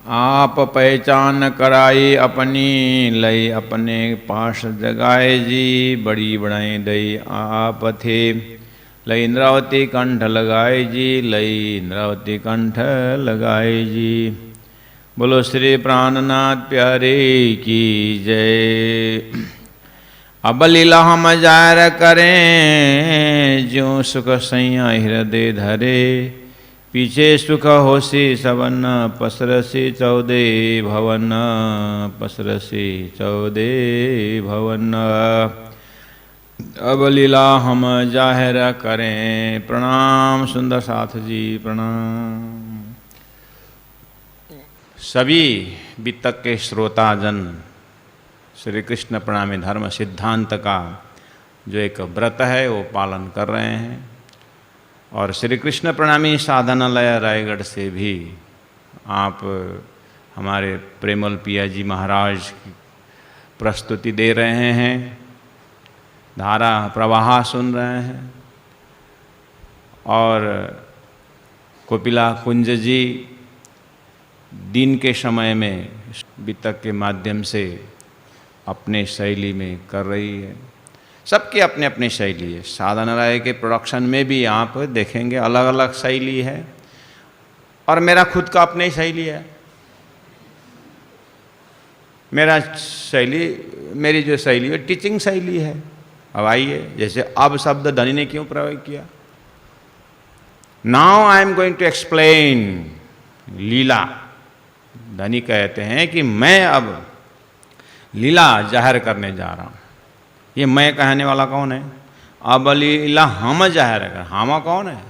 आप पहचान कराई अपनी, लई अपने पास जगाए जी। बड़ी बड़ाई दई आप थे, लई इंद्रावती कंठ लगाए जी। लई इंद्रावती कंठ लगाए जी। बोलो श्री प्राणनाथ प्यारे की जय। अब लीला हम जाहिर करें, ज्यों सुख सैया हृदय धरे। पीछे सुख होसी सवन, पसरसी 14 भवन। पसरसी 14 भवन। अब लीला हम जाहिर करें। प्रणाम सुंदर साथ जी, प्रणाम। सभी वितक के श्रोताजन श्री कृष्ण प्रणामी धर्म सिद्धांत का जो एक व्रत है वो पालन कर रहे हैं। और श्री कृष्ण प्रणामी साधनालय रायगढ़ से भी आप हमारे प्रेमल पिया जी महाराज की प्रस्तुति दे रहे हैं, धारा प्रवाह सुन रहे हैं। और कोपिला कुंज जी दिन के समय में वितक के माध्यम से अपने शैली में कर रही है। सबकी अपनी अपनी शैली है। साधनालय के प्रोडक्शन में भी आप देखेंगे अलग अलग शैली है, और मेरा खुद का अपनी शैली है। मेरी जो शैली है टीचिंग शैली है। अब आइए, जैसे अब शब्द धनी ने क्यों प्रयोग किया। Now I am going to explain Leela. धनी कहते हैं कि मैं अब लीला जाहिर करने जा रहा हूं। ये मैं कहने वाला कौन है। अब लीला हम जाहिर कर। हम कौन है।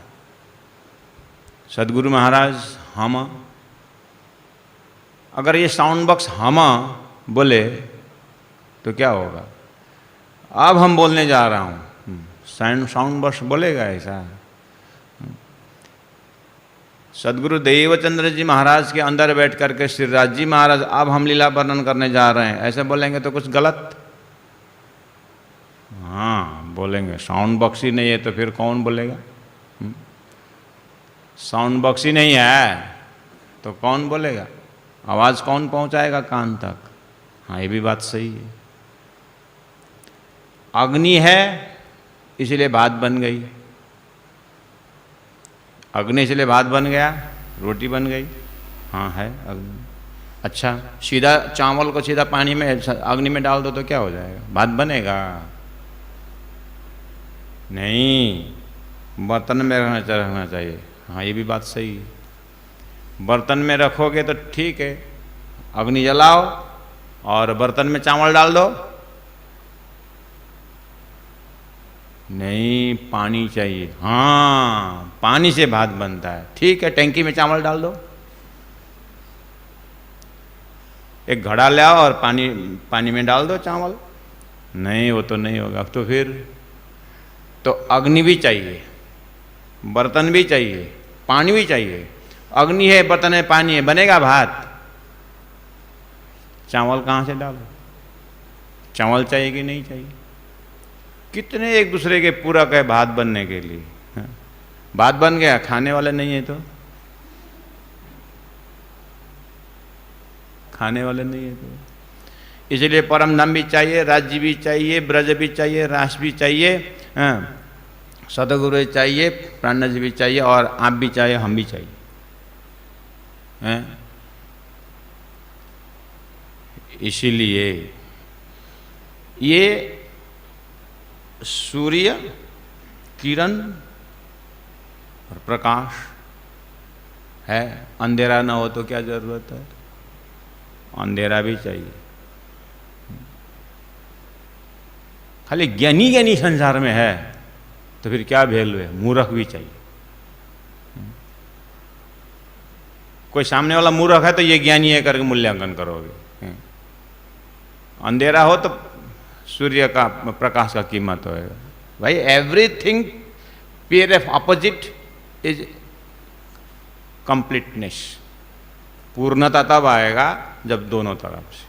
सदगुरु महाराज हम। अगर ये साउंड बॉक्स हम बोले तो क्या होगा। अब हम बोलने जा रहा हूं, साउंड बॉक्स बोलेगा ऐसा। सदगुरु देवचंद्र जी महाराज के अंदर बैठ करके श्री राज जी महाराज अब हम लीला वर्णन करने जा रहे हैं ऐसे बोलेंगे तो कुछ गलत। हाँ बोलेंगे। साउंड बॉक्स ही नहीं है तो फिर कौन बोलेगा। साउंड बॉक्स ही नहीं है तो कौन बोलेगा। आवाज़ कौन पहुंचाएगा कान तक। हाँ ये भी बात सही है। अग्नि है इसलिए भात बन गई। अग्नि इसलिए भात बन गया, रोटी बन गई। हाँ है अग्नि। अच्छा सीधा चावल को सीधा पानी में अग्नि में डाल दो तो क्या हो जाएगा। भात बनेगा नहीं। बर्तन में रखना चाहिए। हाँ ये भी बात सही है। बर्तन में रखोगे तो ठीक है, अग्नि जलाओ और बर्तन में चावल डाल दो। नहीं पानी चाहिए। हाँ पानी से भात बनता है। ठीक है टंकी में चावल डाल दो। एक घड़ा ले आओ और पानी में डाल दो चावल। नहीं वो तो नहीं होगा। तो फिर तो अग्नि भी चाहिए, बर्तन भी चाहिए, पानी भी चाहिए। अग्नि है, बर्तन है, पानी है, बनेगा भात। चावल कहाँ से डालो। चावल चाहिए कि नहीं चाहिए। कितने एक दूसरे के पूरक है भात बनने के लिए। भात बन गया, खाने वाले नहीं है तो खाने वाले नहीं है तो इसलिए परम धाम भी चाहिए, राज्य भी चाहिए, ब्रज भी चाहिए, रास भी चाहिए, सतगुरु चाहिए, प्राणज भी चाहिए, और आप भी चाहिए, हम भी चाहिए। इसीलिए ये सूर्य किरण और प्रकाश है। अंधेरा ना हो तो क्या जरूरत है। अंधेरा भी चाहिए। खाली ज्ञानी ज्ञानी संसार में है तो फिर क्या वैल्यू है। मूर्ख भी चाहिए। कोई सामने वाला मूर्ख है तो ये ज्ञानी है करके मूल्यांकन करोगे। अंधेरा हो तो सूर्य का प्रकाश का कीमत होएगा। भाई everything pair of opposite is completeness. पूर्णता तब आएगा जब दोनों तरफ से।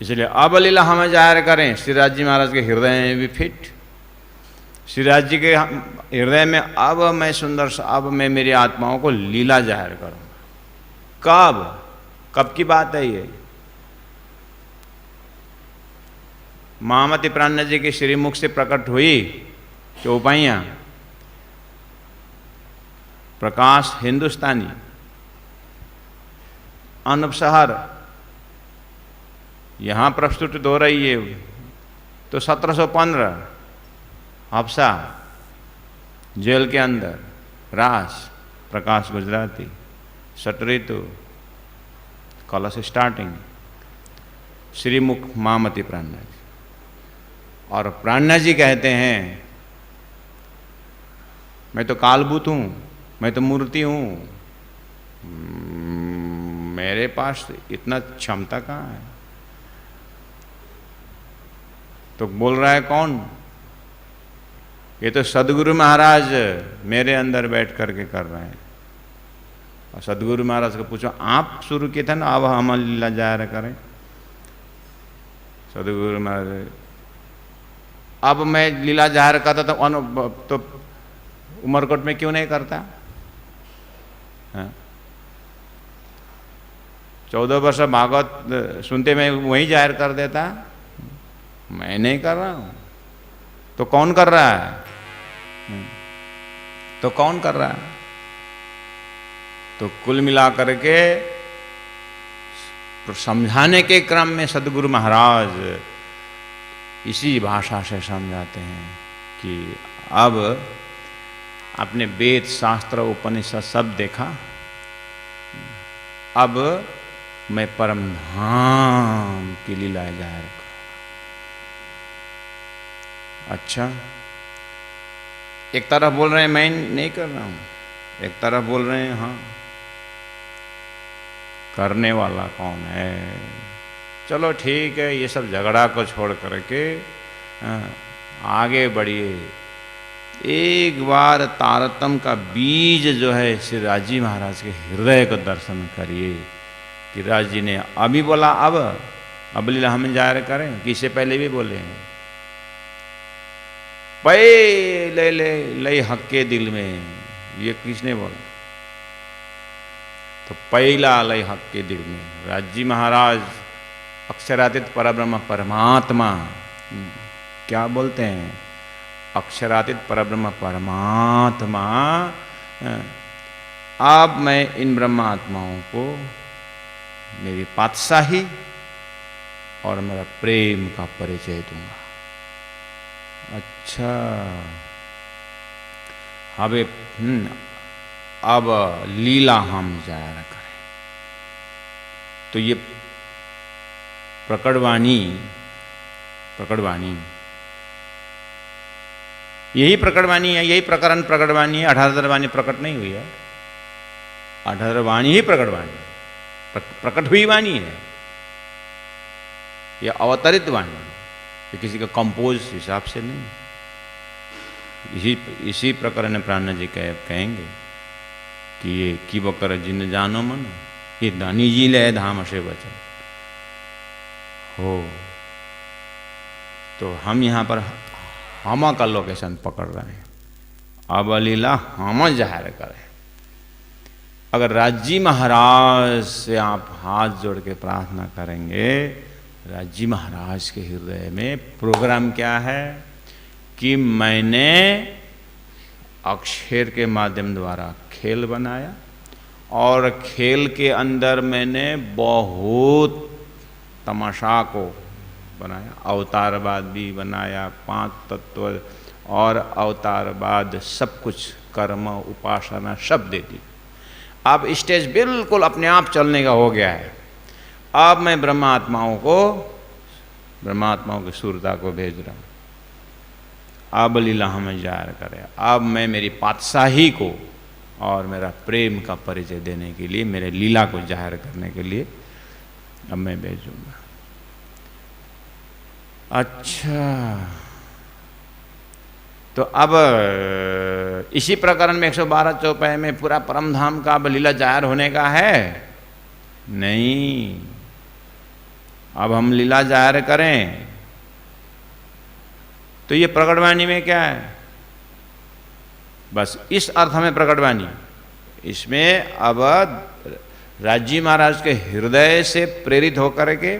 इसलिए अब लीला हमें जाहिर करें। श्रीराज जी महाराज के हृदय में भी फिट। श्रीराज जी के हृदय में अब मैं सुंदर अब मैं मेरी आत्माओं को लीला जाहिर करूँगा। कब की बात है ये? महामति प्राणनाथ जी के श्रीमुख से प्रकट हुई चौपाइयां, प्रकाश हिंदुस्तानी, अनपसहर यहां प्रस्तुत हो रही है, तो 1715 हफ्सा जेल के अंदर रास, प्रकाश गुजराती, सटरितु, कलश स्टार्टिंग, श्रीमुख महामति प्राणनाथ जी। और प्राणनाथ जी कहते हैं मैं तो कालभूत हूं, मैं तो मूर्ति हूं, मेरे पास इतना क्षमता कहाँ है? तो बोल रहा है कौन? ये तो सदगुरु महाराज मेरे अंदर बैठ करके कर रहे हैं। और सदगुरु महाराज को पूछो, आप शुरू किए थे ना, अब हम लीला जाहिर करें। सदगुरु महाराज, अब मैं लीला जाहिर करता तो उमरकोट में क्यों नहीं करता? 14 वर्ष भागवत सुनते मैं वहीं जाहिर कर देता। मैं नहीं कर रहा हूं, तो कौन कर रहा है? तो कौन कर रहा है? तो कुल मिलाकर के समझाने के क्रम में सदगुरु महाराज इसी भाषा से समझाते हैं कि अब आपने वेद शास्त्र उपनिषद सब देखा, अब मैं परम धाम की लीला जाहिर करूंगा। अच्छा, एक तरफ बोल रहे हैं मैं नहीं कर रहा हूं, एक तरफ बोल रहे हैं हाँ। करने वाला कौन है? चलो ठीक है, ये सब झगड़ा को छोड़ करके आगे बढ़िए। एक बार तारतम का बीज जो है श्री राजी महाराज के हृदय को दर्शन करिए कि राज जी ने अभी बोला अब लीला हम जाहिर करें, कि इससे पहले भी बोले हैं पहले ले हक के दिल में, ये किसने बोला? तो पहला लय हक के दिल में राजी महाराज अक्षरातीत परब्रह्म परमात्मा, क्या बोलते हैं? अक्षरातीत परब्रह्म परमात्मा, अब मैं इन ब्रह्मात्माओं को मेरी पातशाही और मेरा प्रेम का परिचय दूंगा। अच्छा, अब लीला हम जाहिर करें। तो ये प्रकटवाणी यही प्रकटवाणी है, यही प्रकरण प्रकटवाणी है। 18 वाणी प्रकट नहीं हुई है, 18 वाणी ही प्रकटवाणी, प्रकट हुई वाणी है। यह अवतरित वाणी, ये किसी का कंपोज हिसाब से नहीं। इसी प्रकरण में प्राणनाथ जी कहेंगे कि ये की बकर जिन जानो मन, ये दानी जी ले धाम से वचन हो। तो हम यहाँ पर हम का लोकेशन पकड़ रहे हैं, अब लीला हम जाहिर करें। अगर राजी महाराज से आप हाथ जोड़ के प्रार्थना करेंगे, राजी महाराज के हृदय में प्रोग्राम क्या है कि मैंने अक्षर के माध्यम द्वारा खेल बनाया और खेल के अंदर मैंने बहुत तमाशा को बनाया, अवतारवाद भी बनाया, 5 तत्व और अवतारवाद सब कुछ, कर्म उपासना सब दे दी। अब स्टेज बिल्कुल अपने आप चलने का हो गया है। अब मैं ब्रह्मात्माओं की सूरता को भेज रहा हूँ, अब लीला हमें जाहिर करें। अब मैं मेरी पातशाही को और मेरा प्रेम का परिचय देने के लिए, मेरे लीला को जाहिर करने के लिए अब मैं भेजूंगा। अच्छा, तो अब इसी प्रकरण में 112 चौपाई में पूरा परमधाम का अब लीला जाहिर होने का है? नहीं, अब हम लीला जाहिर करें तो ये प्रकटवाणी में क्या है? बस इस अर्थ में प्रकटवाणी, इसमें अब राजी महाराज के हृदय से प्रेरित होकर के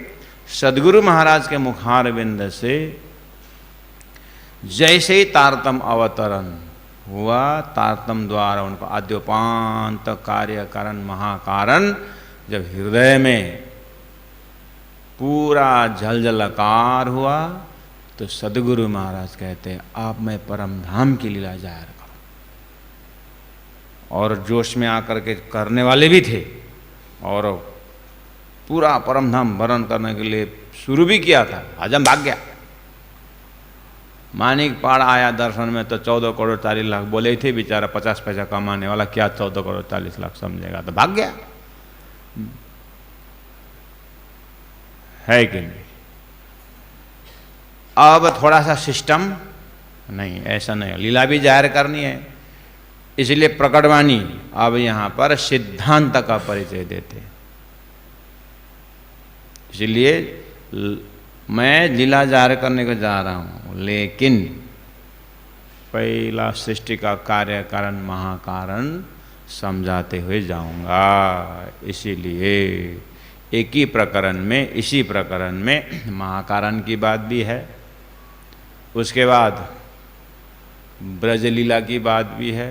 सदगुरु महाराज के मुखारविंद से जैसे ही तारतम अवतरण हुआ, तारतम द्वारा उनको आद्योपांत कार्य कारण महाकारण जब हृदय में पूरा झलझलकार हुआ, तो सदगुरु महाराज कहते हैं आप मैं परम धाम की लीला जाहिर करो। और जोश में आकर के करने वाले भी थे और पूरा परम धाम वर्णन करने के लिए शुरू भी किया था। हजम भाग गया। मानिक पाड़ आया दर्शन में तो 14 करोड़ 40 लाख बोले ही थे, बेचारा 50 पैसा कमाने वाला क्या 14 करोड़ 40 लाख समझेगा, तो भाग गया। है कि नहीं? अब थोड़ा सा सिस्टम नहीं, ऐसा नहीं, लीला भी जाहिर करनी है, इसलिए प्रकटवाणी अब यहाँ पर सिद्धांत का परिचय देते हैं। इसलिए मैं लीला जाहिर करने को जा रहा हूँ, लेकिन पहला सृष्टि का कार्य कारण महाकारण समझाते हुए जाऊंगा। इसीलिए एक ही प्रकरण में, इसी प्रकरण में महाकारण की बात भी है, उसके बाद ब्रजलीला की बात भी है,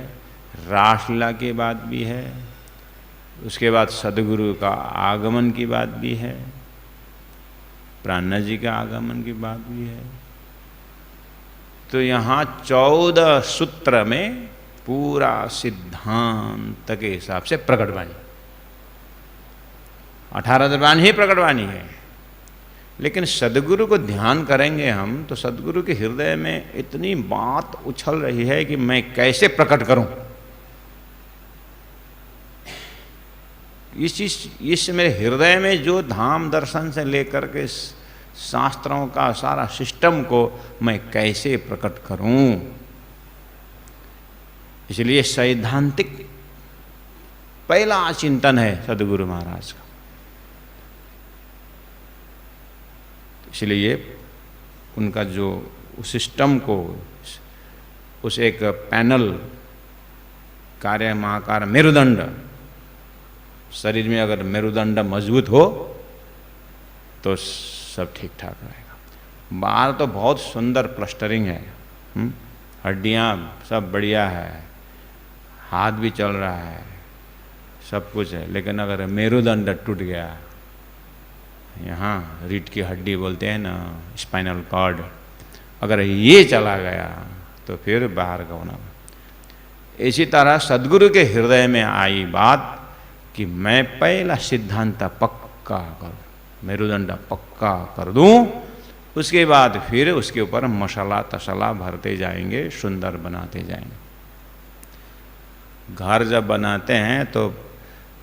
रासलीला की बात भी है, उसके बाद सदगुरु का आगमन की बात भी है, प्राणनाथ जी के आगमन की बात भी है। तो यहाँ 14 सूत्र में पूरा सिद्धांत के हिसाब से प्रकटवाणी, 18 दरबान ही प्रकटवाणी है। लेकिन सदगुरु को ध्यान करेंगे हम तो सदगुरु के हृदय में इतनी बात उछल रही है कि मैं कैसे प्रकट करूं। इस मेरे हृदय में जो धाम दर्शन से लेकर के शास्त्रों का सारा सिस्टम को मैं कैसे प्रकट करूं। इसलिए सैद्धांतिक पहला चिंतन है सदगुरु महाराज का। इसलिए उनका जो उस सिस्टम को, उस एक पैनल कार्य महाकार मेरुदंड, शरीर में अगर मेरुदंड मजबूत हो तो सब ठीक ठाक रहेगा। बाहर तो बहुत सुंदर प्लास्टरिंग है, हड्डियाँ सब बढ़िया है, हाथ भी चल रहा है, सब कुछ है, लेकिन अगर मेरुदंड टूट गया, यहाँ रीढ़ की हड्डी बोलते हैं ना, स्पाइनल कॉर्ड, अगर ये चला गया तो फिर बाहर का होना। इसी तरह सदगुरु के हृदय में आई बात कि मैं पहला सिद्धांत पक्का करूं, मेरुदंड पक्का कर दूं, उसके बाद फिर उसके ऊपर मसाला तसाला भरते जाएंगे, सुंदर बनाते जाएंगे। घर जब बनाते हैं तो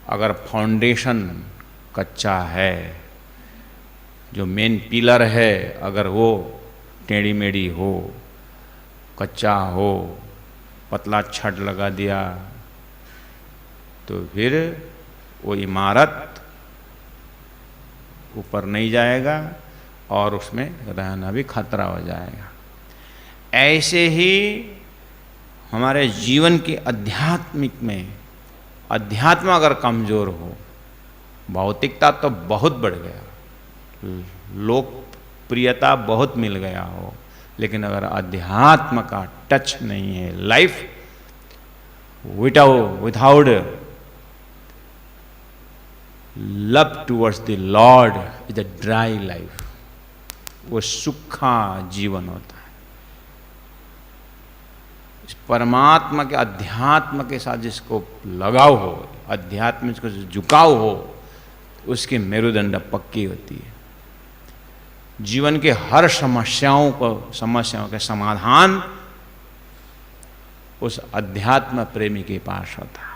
अगर फाउंडेशन कच्चा है, जो मेन पिलर है अगर वो टेढ़ी मेढ़ी हो, कच्चा हो, पतला छड़ लगा दिया तो फिर वो इमारत ऊपर नहीं जाएगा और उसमें रहना भी खतरा हो जाएगा। ऐसे ही हमारे जीवन के आध्यात्मिक में, अध्यात्म अगर कमजोर हो, भौतिकता तो बहुत बढ़ गया, लोकप्रियता बहुत मिल गया हो, लेकिन अगर अध्यात्म का टच नहीं है, life without love towards the Lord is a dry life, वो सूखा जीवन होता है। इस परमात्मा के अध्यात्म के साथ जिसको लगाव हो, अध्यात्म जिसको झुकाव हो, उसकी मेरुदंड पक्की होती है। जीवन के हर समस्याओं के समाधान उस अध्यात्म प्रेमी के पास होता है।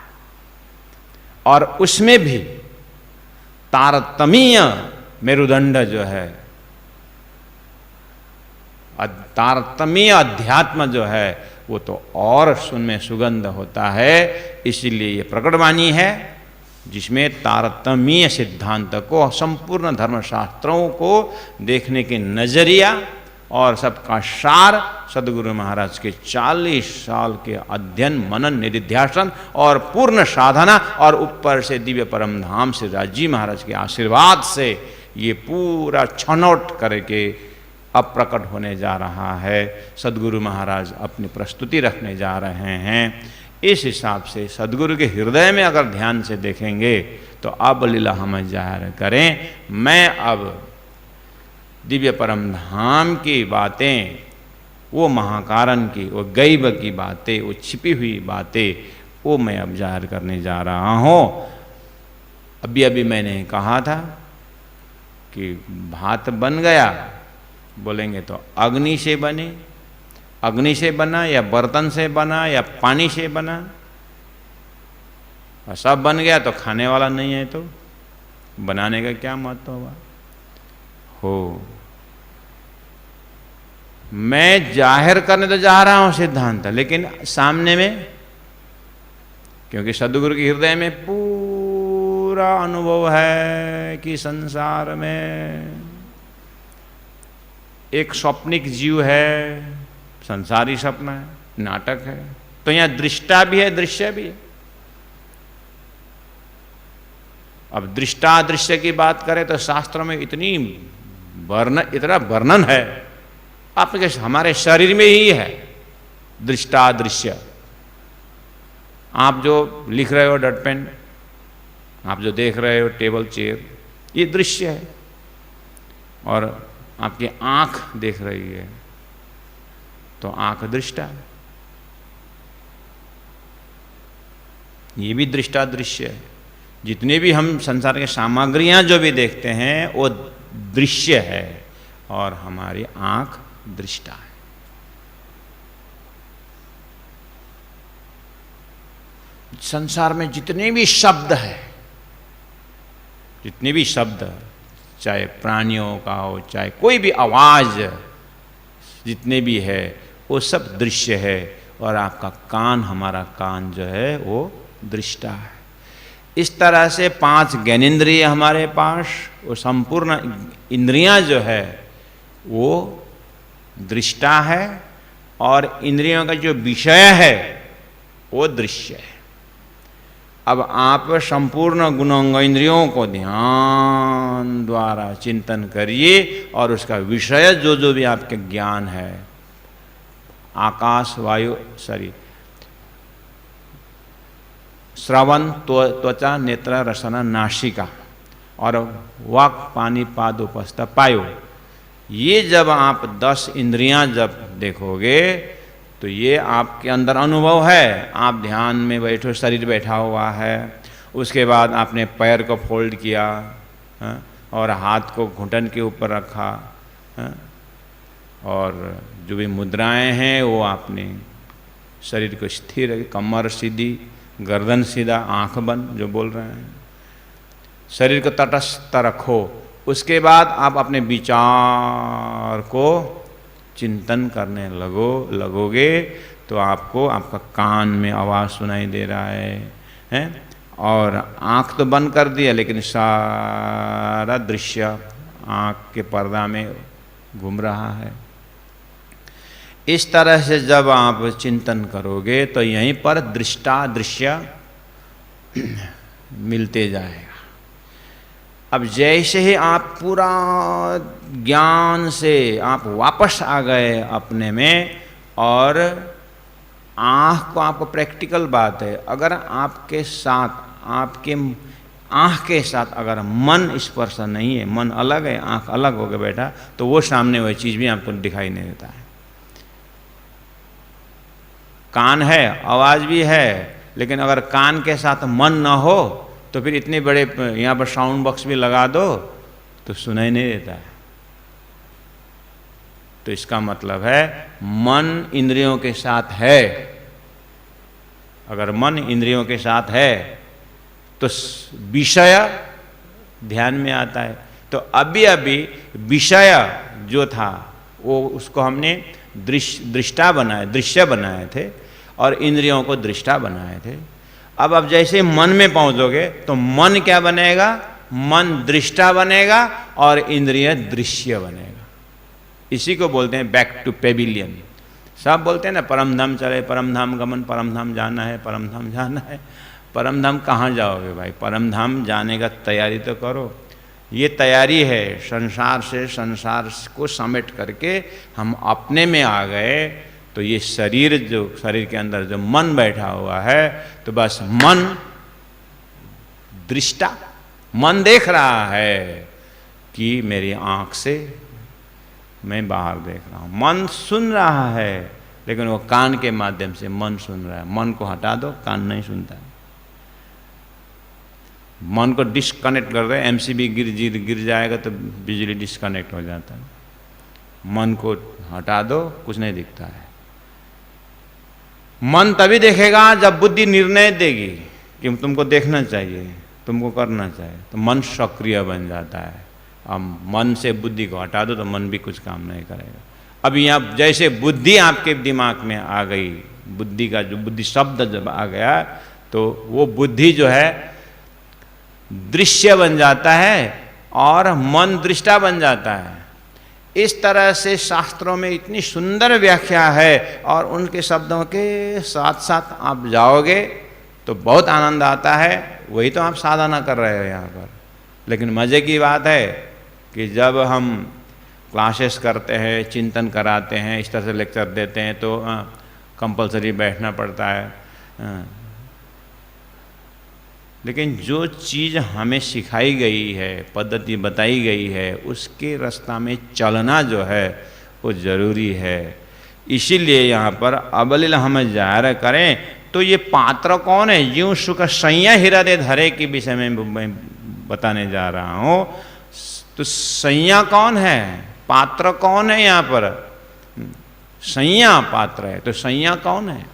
और उसमें भी तारतमीय मेरुदंड जो है, तारतमीय अध्यात्म जो है, वो तो और उनमें सुगंध होता है। इसीलिए ये प्रकटवाणी है जिसमें तारतमीय सिद्धांत को, संपूर्ण धर्मशास्त्रों को देखने के नजरिया और सबका सार सदगुरु महाराज के 40 साल के अध्ययन मनन निधिध्यासन और पूर्ण साधना और ऊपर से दिव्य परम धाम से राजी महाराज के आशीर्वाद से ये पूरा छनौट करके अब प्रकट होने जा रहा है। सदगुरु महाराज अपनी प्रस्तुति रखने जा रहे हैं। इस हिसाब से सदगुरु के हृदय में अगर ध्यान से देखेंगे तो अब लीला हम जाहिर करें। मैं अब दिव्य परम धाम की बातें, वो महाकारण की, वो गैब की बातें, वो छिपी हुई बातें, वो मैं अब जाहिर करने जा रहा हूँ। अभी अभी मैंने कहा था कि भात बन गया, बोलेंगे तो अग्नि से बने, अग्नि से बना या बर्तन से बना या पानी से बना, और सब बन गया तो खाने वाला नहीं है तो बनाने का क्या महत्व हुआ हो। मैं जाहिर करने तो जा रहा हूं सिद्धांत, लेकिन सामने में, क्योंकि सदगुरु के हृदय में पूरा अनुभव है कि संसार में एक स्वप्निक जीव है, संसारी सपना है, नाटक है। तो यहां दृष्टा भी है, दृश्य भी है। अब दृष्टा दृश्य की बात करें तो शास्त्रों में इतना वर्णन है, आपके हमारे शरीर में ही है दृष्टा दृश्य। आप जो लिख रहे हो डट पेन, आप जो देख रहे हो टेबल चेयर, ये दृश्य है। और आपकी आंख देख रही है तो आंख दृष्टा है, ये भी दृष्टा दृश्य है। जितने भी हम संसार के सामग्रियां जो भी देखते हैं वो दृश्य है और हमारी आंख दृष्टा है। संसार में जितने भी शब्द है, जितने भी शब्द, चाहे प्राणियों का हो, चाहे कोई भी आवाज, जितने भी है वो सब दृश्य है। और आपका कान, हमारा कान जो है वो दृष्टा है। इस तरह से 5 ज्ञानेंद्रिय हमारे पास, वो संपूर्ण इंद्रियां जो है वो दृष्टा है, और इंद्रियों का जो विषय है वो दृश्य है। अब आप संपूर्ण गुणांग इंद्रियों को ध्यान द्वारा चिंतन करिए और उसका विषय जो जो भी आपके ज्ञान है, आकाश, वायु, शरीर, श्रवण, त्वचा, नेत्र, रसना, नासिका और वाक्, पानी, पाद, उपस्थ, पायो, ये जब आप 10 इंद्रियां जब देखोगे तो ये आपके अंदर अनुभव है। आप ध्यान में बैठो, शरीर बैठा हुआ है, उसके बाद आपने पैर को फोल्ड किया और हाथ को घुटन के ऊपर रखा, और जो भी मुद्राएं हैं वो आपने शरीर को स्थिर, कमर सीधी, गर्दन सीधा, आंख बंद, जो बोल रहे हैं, शरीर को तटस्थ रखो। उसके बाद आप अपने विचार को चिंतन करने लगोगे तो आपको आपका कान में आवाज़ सुनाई दे रहा है, और आँख तो बंद कर दिया लेकिन सारा दृश्य आँख के पर्दा में घूम रहा है। इस तरह से जब आप चिंतन करोगे तो यहीं पर दृष्टा दृश्य मिलते जाएगा। अब जैसे ही आप पूरा ज्ञान से आप वापस आ गए अपने में, और आँख को, आपको प्रैक्टिकल बात है, अगर आपके साथ, आपके आँख के साथ अगर मन स्पर्श नहीं है, मन अलग है, आँख अलग होकर बैठा, तो वो सामने वही चीज़ भी आपको दिखाई नहीं देता है। कान है, आवाज़ भी है, लेकिन अगर कान के साथ मन न हो तो फिर इतने बड़े यहाँ पर साउंड बॉक्स भी लगा दो तो सुनाई नहीं देता है। तो इसका मतलब है मन इंद्रियों के साथ है। अगर मन इंद्रियों के साथ है तो विषय ध्यान में आता है। तो अभी अभी विषय जो था वो, उसको हमने दृष्टा बनाए, दृश्य बनाए थे, और इंद्रियों को दृष्टा बनाए थे। अब जैसे मन में पहुंचोगे तो मन क्या बनेगा? मन दृष्टा बनेगा और इंद्रिय दृश्य बनेगा। इसी को बोलते हैं बैक टू पेविलियन। सब बोलते हैं ना परम धाम चले, परम धाम गमन, परम धाम जाना है, परम धाम जाना है। परम धाम कहाँ जाओगे भाई? परम धाम जाने का तैयारी तो करो। ये तैयारी है संसार से, संसार को समेट करके हम अपने में आ गए तो ये शरीर, जो शरीर के अंदर जो मन बैठा हुआ है, तो बस मन दृष्टा, मन देख रहा है कि मेरी आँख से मैं बाहर देख रहा हूँ। मन सुन रहा है, लेकिन वो कान के माध्यम से मन सुन रहा है। मन को हटा दो, कान नहीं सुनता है। मन को डिस्कनेक्ट कर दे, एमसीबी गिर जाएगा तो बिजली डिस्कनेक्ट हो जाता है। मन को हटा दो, कुछ नहीं दिखता है। मन तभी देखेगा जब बुद्धि निर्णय देगी कि तुमको देखना चाहिए, तुमको करना चाहिए, तो मन सक्रिय बन जाता है। अब मन से बुद्धि को हटा दो तो मन भी कुछ काम नहीं करेगा। अब यहाँ जैसे बुद्धि आपके दिमाग में आ गई, बुद्धि का जो बुद्धि शब्द जब आ गया, तो वो बुद्धि जो है दृश्य बन जाता है और मन दृष्टा बन जाता है। इस तरह से शास्त्रों में इतनी सुंदर व्याख्या है, और उनके शब्दों के साथ साथ आप जाओगे तो बहुत आनंद आता है। वही तो आप साधना कर रहे हो यहाँ पर। लेकिन मज़े की बात है कि जब हम क्लासेस करते हैं, चिंतन कराते हैं, इस तरह से लेक्चर देते हैं, तो कंपलसरी बैठना पड़ता है। लेकिन जो चीज़ हमें सिखाई गई है, पद्धति बताई गई है, उसके रास्ता में चलना जो है वो ज़रूरी है। इसीलिए यहाँ पर अबलिल हम जाहिर करें तो ये पात्र कौन है? यूं सुख सैया हृदय धरे के विषय में मैं बताने जा रहा हूँ। तो सैया कौन है? पात्र कौन है? यहाँ पर सैया पात्र है, तो सैया कौन है?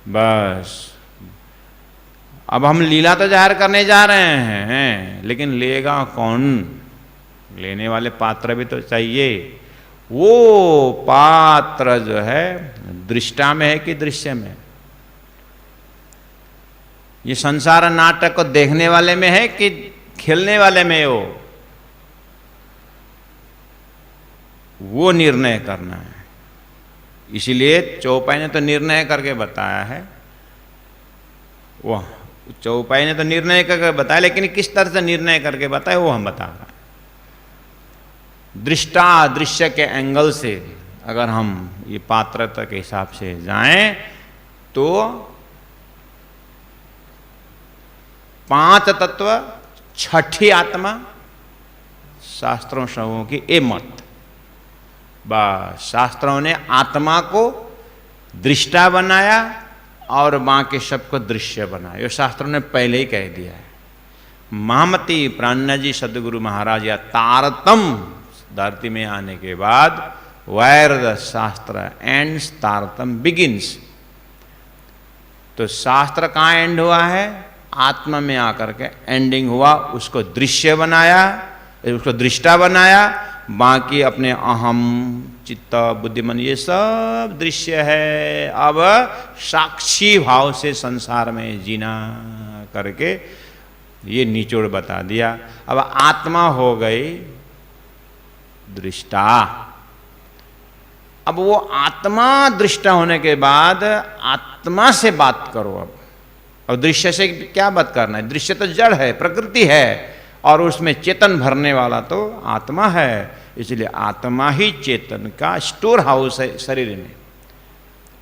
बस अब हम लीला तो जाहिर करने जा रहे हैं, लेकिन लेगा कौन? लेने वाले पात्र भी तो चाहिए। वो पात्र जो है दृष्टा में है कि दृश्य में? ये संसार नाटक को देखने वाले में है कि खेलने वाले में? वो निर्णय करना है। इसीलिए चौपाई ने तो निर्णय करके बताया है। वो चौपाई ने तो निर्णय करके बताया, लेकिन किस तरह से निर्णय करके बताया वो हम बता रहे हैं। दृष्टा दृश्य के एंगल से अगर हम ये पात्रता के हिसाब से जाएं तो 5 तत्व, 6ठी आत्मा, शास्त्रों सबों की ए मत। बस शास्त्रों ने आत्मा को दृष्टा बनाया और बाकी सबको दृश्य बनाया। ये शास्त्रों ने पहले ही कह दिया है। महामती प्राज्ञ जी सदगुरु महाराज या तारतम धरती में आने के बाद वेयर द शास्त्र एंड्स तारतम बिगिंस। तो शास्त्र कहाँ एंड हुआ है? आत्मा में आकर के एंडिंग हुआ। उसको दृश्य बनाया, उसको दृष्टा बनाया। बाकी अपने अहम, चित्त, बुद्धिमन ये सब दृश्य है। अब साक्षी भाव से संसार में जीना करके ये निचोड़ बता दिया। अब आत्मा हो गई दृष्टा। अब वो आत्मा दृष्टा होने के बाद आत्मा से बात करो। अब दृश्य से क्या बात करना है? दृश्य तो जड़ है, प्रकृति है, और उसमें चेतन भरने वाला तो आत्मा है। इसलिए आत्मा ही चेतन का स्टोर हाउस है शरीर में।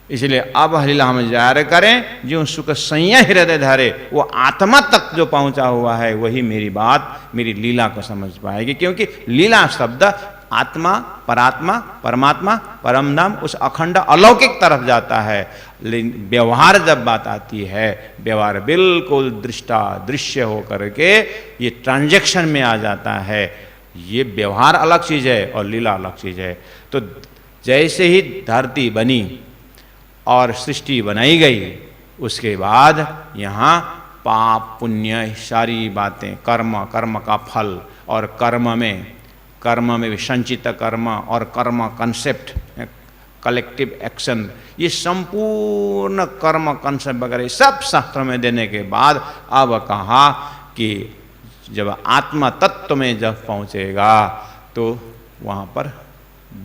इसलिए अब लीला हम जाहिर करें जो सुख सैया हृदय धारे, वो आत्मा तक जो पहुंचा हुआ है वही मेरी बात, मेरी लीला को समझ पाएगी। क्योंकि लीला शब्द आत्मा, परात्मा, परमात्मा, परमधाम, उस अखंड अलौकिक तरफ जाता है। लेकिन व्यवहार जब बात आती है, व्यवहार बिल्कुल दृष्टा दृश्य होकर के ये ट्रांजैक्शन में आ जाता है। ये व्यवहार अलग चीज़ है और लीला अलग चीज़ है। तो जैसे ही धरती बनी और सृष्टि बनाई गई, उसके बाद यहाँ पाप पुण्य सारी बातें, कर्म, कर्म का फल, और कर्म में भी संचित कर्म और कर्म कंसेप्ट, कलेक्टिव एक्शन, ये संपूर्ण कर्म कंसेप्ट वगैरह सब शास्त्रों में देने के बाद अब कहा कि जब आत्मा तत्व में जब पहुँचेगा तो वहाँ पर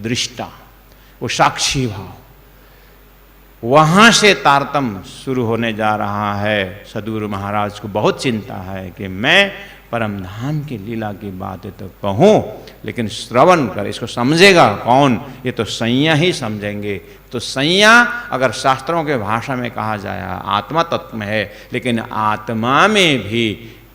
दृष्टा, वो साक्षी भाव, वहाँ से तारतम्य शुरू होने जा रहा है। सद्गुरु महाराज को बहुत चिंता है कि मैं परम धाम की लीला की बातें तो कहूँ, लेकिन श्रवण कर इसको समझेगा कौन? ये तो सैया ही समझेंगे। तो सैया अगर शास्त्रों के भाषा में कहा जाए आत्मा तत्व में है, लेकिन आत्मा में भी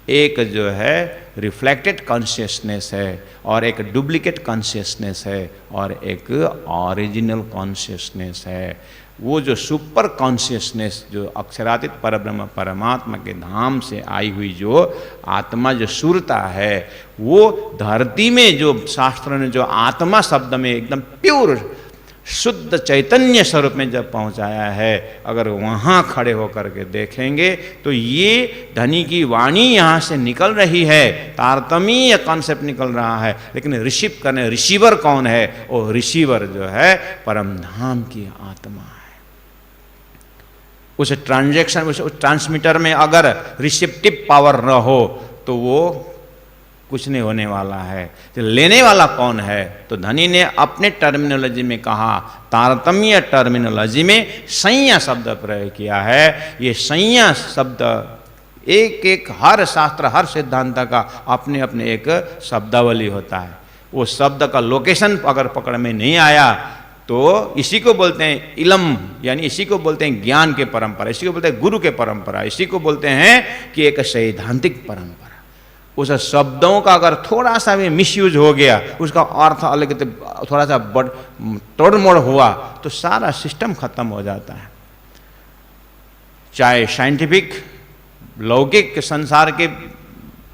एक जो है रिफ्लेक्टेड कॉन्शियसनेस है, और एक डुप्लीकेट कॉन्शियसनेस है, और एक ओरिजिनल कॉन्शियसनेस है। वो जो सुपर कॉन्शियसनेस, जो अक्षरातीत परब्रह्म परमात्मा के धाम से आई हुई जो आत्मा, जो सुरता है, वो धरती में जो शास्त्रों ने जो आत्मा शब्द में एकदम प्योर शुद्ध चैतन्य स्वरूप में जब पहुंचाया है, अगर वहाँ खड़े होकर के देखेंगे तो ये धनी की वाणी यहाँ से निकल रही है, तारतम्य कॉन्सेप्ट निकल रहा है, लेकिन रिसीव करने रिसीवर कौन है? वो रिसीवर जो है परम धाम की आत्मा है। उस ट्रांजैक्शन, उस ट्रांसमीटर में अगर रिसेप्टिव पावर न हो तो वो कुछ नहीं होने वाला है। तो लेने वाला कौन है? तो धनी ने अपने टर्मिनोलॉजी में कहा, तारतम्य टर्मिनोलॉजी में संज्ञा शब्द प्रयोग किया है। ये संज्ञा शब्द एक एक हर शास्त्र, हर सिद्धांत का अपने अपने एक शब्दावली होता है। वो शब्द का लोकेशन अगर पकड़ में नहीं आया तो इसी को बोलते हैं इलम, यानी इसी को बोलते हैं ज्ञान के परंपरा, इसी को बोलते हैं गुरु के परंपरा, इसी को बोलते हैं कि एक सैद्धांतिक परंपरा। उस शब्दों का अगर थोड़ा सा भी मिसयूज हो गया, उसका अर्थ अलग थोड़ा सा तोड़ मोड़ हुआ तो सारा सिस्टम खत्म हो जाता है। चाहे साइंटिफिक लौकिक संसार के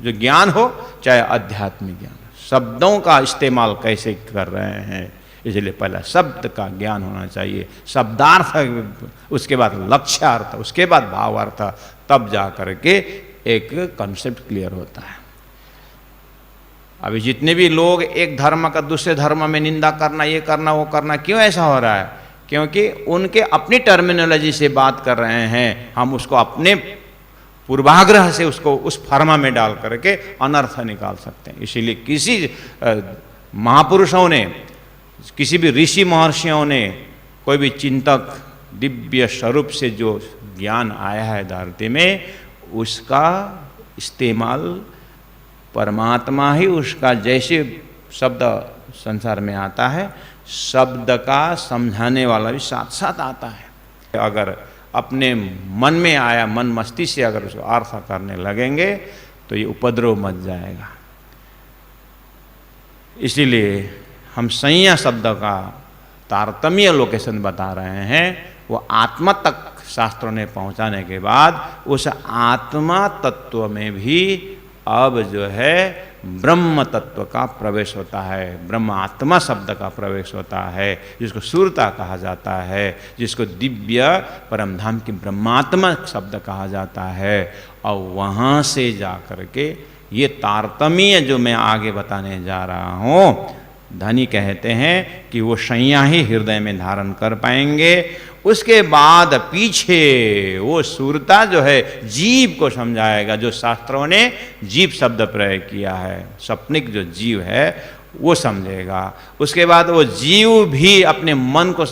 जो ज्ञान हो, चाहे आध्यात्मिक ज्ञान, शब्दों का इस्तेमाल कैसे कर रहे हैं, इसलिए पहला शब्द का ज्ञान होना चाहिए, शब्दार्थ, उसके बाद लक्ष्यार्थ, उसके बाद भावार्थ, तब जा करके एक कॉन्सेप्ट क्लियर होता है। अभी जितने भी लोग एक धर्म का दूसरे धर्म में निंदा करना, ये करना वो करना, क्यों ऐसा हो रहा है? क्योंकि उनके अपनी टर्मिनोलॉजी से बात कर रहे हैं, हम उसको अपने पूर्वाग्रह से उसको उस फर्मा में डाल करके अनर्थ निकाल सकते हैं। इसीलिए किसी महापुरुषों ने, किसी भी ऋषि महर्षियों ने, कोई भी चिंतक दिव्य स्वरूप से जो ज्ञान आया है धरती में, उसका इस्तेमाल परमात्मा ही, उसका जैसे शब्द संसार में आता है, शब्द का समझाने वाला भी साथ साथ आता है। अगर अपने मन में आया, मन मस्ती से अगर उसको अर्थ करने लगेंगे तो ये उपद्रव मच जाएगा। इसीलिए हम संज्ञा शब्द का तारतम्य लोकेशन बता रहे हैं। वो आत्मा तक शास्त्रों ने पहुंचाने के बाद उस आत्मा तत्व में भी अब जो है ब्रह्म तत्व का प्रवेश होता है, ब्रह्म आत्मा शब्द का प्रवेश होता है, जिसको सुरता कहा जाता है, जिसको दिव्य परमधाम की ब्रह्मात्मा शब्द कहा जाता है। और वहाँ से जा कर के ये तारतम्य जो मैं आगे बताने जा रहा हूँ, धनी कहते हैं कि वो संज्ञा ही हृदय में धारण कर पाएंगे। उसके बाद पीछे वो सुरता जो है जीव को समझाएगा, जो शास्त्रों ने जीव शब्द प्रयोग किया है, सपनिक जो जीव है वो समझेगा। उसके बाद वो जीव भी अपने मन को,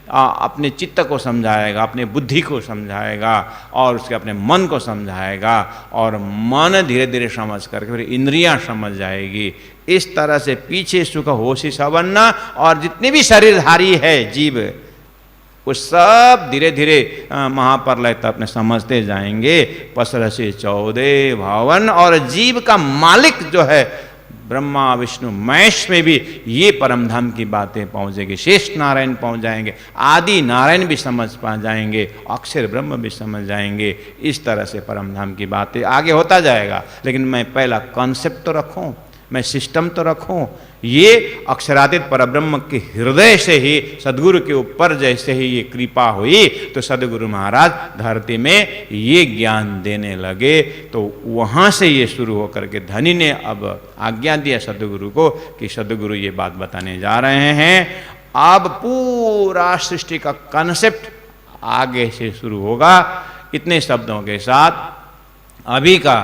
अपने चित्त को समझाएगा, अपने बुद्धि को समझाएगा, और उसके अपने मन को समझाएगा, और मन धीरे धीरे समझ करके फिर इंद्रियां समझ जाएगी। इस तरह से पीछे सुख होशी सवन्ना और जितने भी शरीरधारी है जीव, वो सब धीरे धीरे महाप्रलय तक अपने समझते जाएंगे। पसरसी 14 भवन, और जीव का मालिक जो है ब्रह्मा विष्णु महेश में भी ये परमधाम की बातें पहुंचेगी। शेष नारायण पहुंच जाएंगे, आदि नारायण भी समझ पा जाएंगे, अक्षर ब्रह्म भी समझ जाएंगे। इस तरह से परमधाम की बातें आगे होता जाएगा। लेकिन मैं पहला कॉन्सेप्ट तो रखूं, मैं सिस्टम तो रखूं। ये अक्षरातीत परब्रह्म के हृदय से ही सदगुरु के ऊपर जैसे ही ये कृपा हुई तो सदगुरु महाराज धरती में ये ज्ञान देने लगे। तो वहाँ से ये शुरू होकर के धनी ने अब आज्ञा दिया सदगुरु को कि सदगुरु ये बात बताने जा रहे हैं। अब पूरा सृष्टि का कॉन्सेप्ट आगे से शुरू होगा। इतने शब्दों के साथ अभी का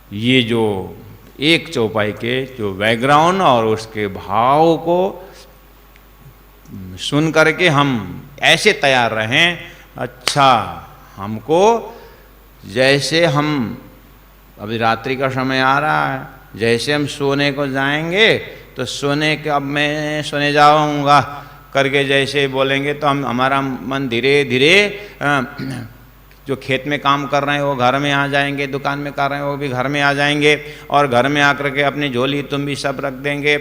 ये जो एक चौपाई के जो बैकग्राउंड और उसके भाव को सुन करके हम ऐसे तैयार रहें, अच्छा हमको जैसे हम अभी रात्रि का समय आ रहा है, जैसे हम सोने को जाएंगे तो सोने के अब मैं सोने जाऊंगा करके जैसे बोलेंगे तो हम हमारा मन धीरे धीरे जो खेत में काम कर रहे हैं वो घर में आ जाएंगे, दुकान में कर रहे हैं वो भी घर में आ जाएंगे, और घर में आकर के अपनी झोली तुम भी सब रख देंगे,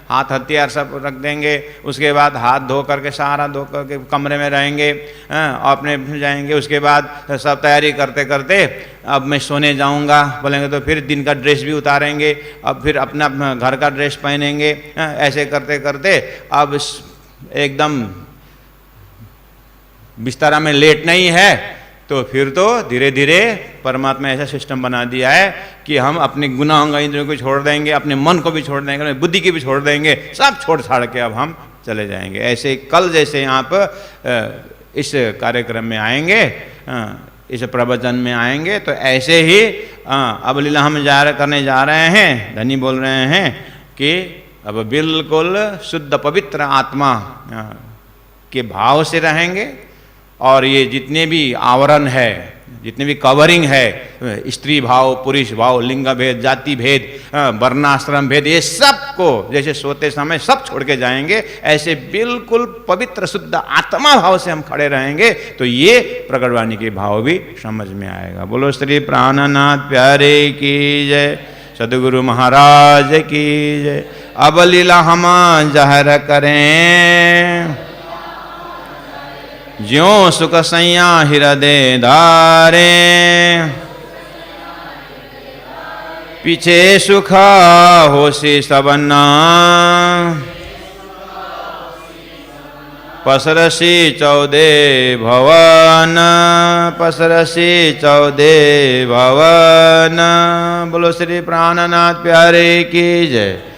हाथ हथियार सब रख देंगे। उसके बाद हाथ धो करके सारा धो करके कमरे में रहेंगे, अपने जाएंगे। उसके बाद सब तैयारी करते करते अब मैं सोने जाऊंगा बोलेंगे तो फिर दिन का ड्रेस भी उतारेंगे, अब फिर अपना घर का ड्रेस पहनेंगे। ऐसे करते करते अब एकदम बिस्तरा में लेट नहीं है तो फिर तो धीरे धीरे परमात्मा ऐसा सिस्टम बना दिया है कि हम अपने गुनाह इंद्रियों को छोड़ देंगे, अपने मन को भी छोड़ देंगे, अपनी बुद्धि की भी छोड़ देंगे, सब छोड़ छाड़ के अब हम चले जाएंगे। ऐसे कल जैसे आप इस कार्यक्रम में आएंगे, इस प्रवचन में आएंगे तो ऐसे ही अब लीला हम करने जा रहे हैं। धनी बोल रहे हैं कि अब बिल्कुल शुद्ध पवित्र आत्मा के भाव से रहेंगे, और ये जितने भी आवरण है, जितने भी कवरिंग है, स्त्री भाव, पुरुष भाव, लिंग भेद, जाति भेद, वर्णाश्रम भेद, ये सब को जैसे सोते समय सब छोड़ के जाएंगे, ऐसे बिल्कुल पवित्र शुद्ध आत्मा भाव से हम खड़े रहेंगे तो ये प्रकटवाणी के भाव भी समझ में आएगा। बोलो श्री प्राणनाथ प्यारे की जय, सदगुरु महाराज की जय। अब लीला हम जहर करें, ज्यों सुख सैया हृदय धारे, पीछे सुखा होसी सबन्ना, पसरसी 14 भवन, पसरसी 14 भवन। बोलो श्री प्राणनाथ प्यारे की जय।